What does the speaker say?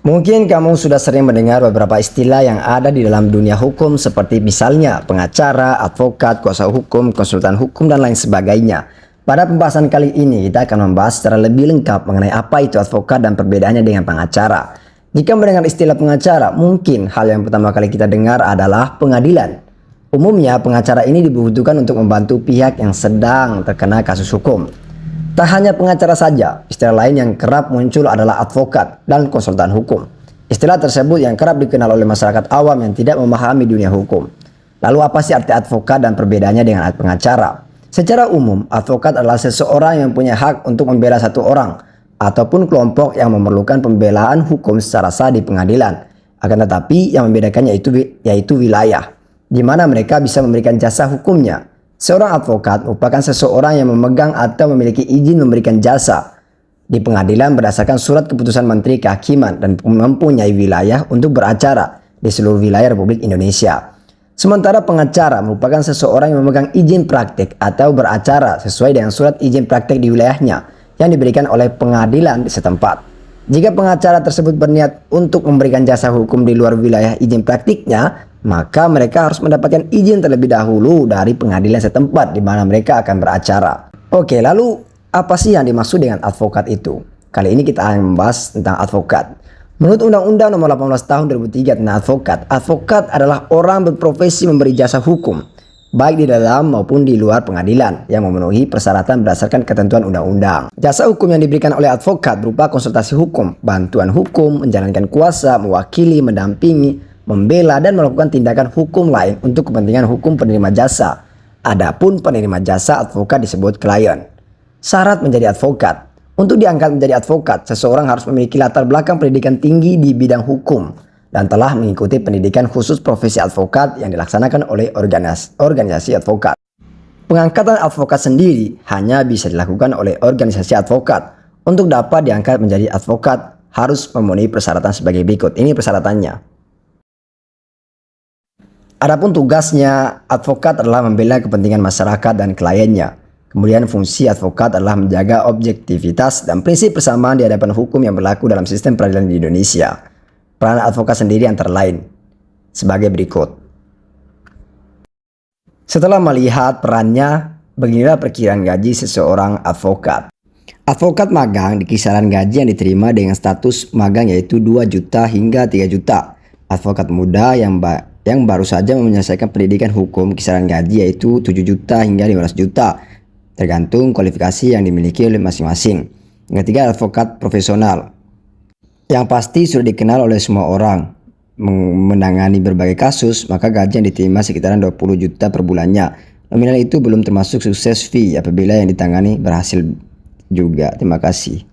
Mungkin kamu sudah sering mendengar beberapa istilah yang ada di dalam dunia hukum seperti misalnya pengacara, advokat, kuasa hukum, konsultan hukum, dan lain sebagainya. Pada pembahasan kali ini kita akan membahas secara lebih lengkap mengenai apa itu advokat dan perbedaannya dengan pengacara. Jika mendengar istilah pengacara, mungkin hal yang pertama kali kita dengar adalah pengadilan. Umumnya pengacara ini dibutuhkan untuk membantu pihak yang sedang terkena kasus hukum. Tak hanya pengacara saja, istilah lain yang kerap muncul adalah advokat dan konsultan hukum. Istilah tersebut yang kerap dikenal oleh masyarakat awam yang tidak memahami dunia hukum. Lalu apa sih arti advokat dan perbedaannya dengan pengacara? Secara umum, advokat adalah seseorang yang punya hak untuk membela satu orang ataupun kelompok yang memerlukan pembelaan hukum secara sah di pengadilan. Akan tetapi yang membedakannya yaitu wilayah, di mana mereka bisa memberikan jasa hukumnya. Seorang advokat merupakan seseorang yang memegang atau memiliki izin memberikan jasa di pengadilan berdasarkan surat keputusan Menteri Kehakiman dan mempunyai wilayah untuk beracara di seluruh wilayah Republik Indonesia. Sementara pengacara merupakan seseorang yang memegang izin praktik atau beracara sesuai dengan surat izin praktik di wilayahnya yang diberikan oleh pengadilan di setempat. Jika pengacara tersebut berniat untuk memberikan jasa hukum di luar wilayah izin praktiknya, maka mereka harus mendapatkan izin terlebih dahulu dari pengadilan setempat di mana mereka akan beracara. Oke, lalu apa sih yang dimaksud dengan advokat itu? Kali ini kita akan membahas tentang advokat. Menurut Undang-Undang Nomor 18 Tahun 2003 tentang advokat adalah orang berprofesi memberi jasa hukum, baik di dalam maupun di luar pengadilan yang memenuhi persyaratan berdasarkan ketentuan undang-undang. Jasa hukum yang diberikan oleh advokat berupa konsultasi hukum, bantuan hukum, menjalankan kuasa, mewakili, mendampingi, membela, dan melakukan tindakan hukum lain untuk kepentingan hukum penerima jasa. Adapun penerima jasa advokat disebut klien. Syarat menjadi advokat. Untuk diangkat menjadi advokat, seseorang harus memiliki latar belakang pendidikan tinggi di bidang hukum dan telah mengikuti pendidikan khusus profesi advokat yang dilaksanakan oleh organisasi advokat. Pengangkatan advokat sendiri hanya bisa dilakukan oleh organisasi advokat. Untuk dapat diangkat menjadi advokat harus memenuhi persyaratan sebagai berikut. Ini persyaratannya. Adapun tugasnya, advokat adalah membela kepentingan masyarakat dan kliennya. Kemudian fungsi advokat adalah menjaga objektivitas dan prinsip persamaan di hadapan hukum yang berlaku dalam sistem peradilan di Indonesia. Peran advokat sendiri antara lain sebagai berikut. Setelah melihat perannya, beginilah perkiraan gaji seseorang advokat. Advokat magang di kisaran gaji yang diterima dengan status magang yaitu 2 juta hingga 3 juta. Advokat muda yang baru saja menyelesaikan pendidikan hukum kisaran gaji yaitu 7 juta hingga 15 juta tergantung kualifikasi yang dimiliki oleh masing-masing. Yang ketiga, advokat profesional yang pasti sudah dikenal oleh semua orang, menangani berbagai kasus, maka gaji yang diterima sekitaran 20 juta per bulannya. Nominal itu belum termasuk sukses fee apabila yang ditangani berhasil juga. Terima kasih.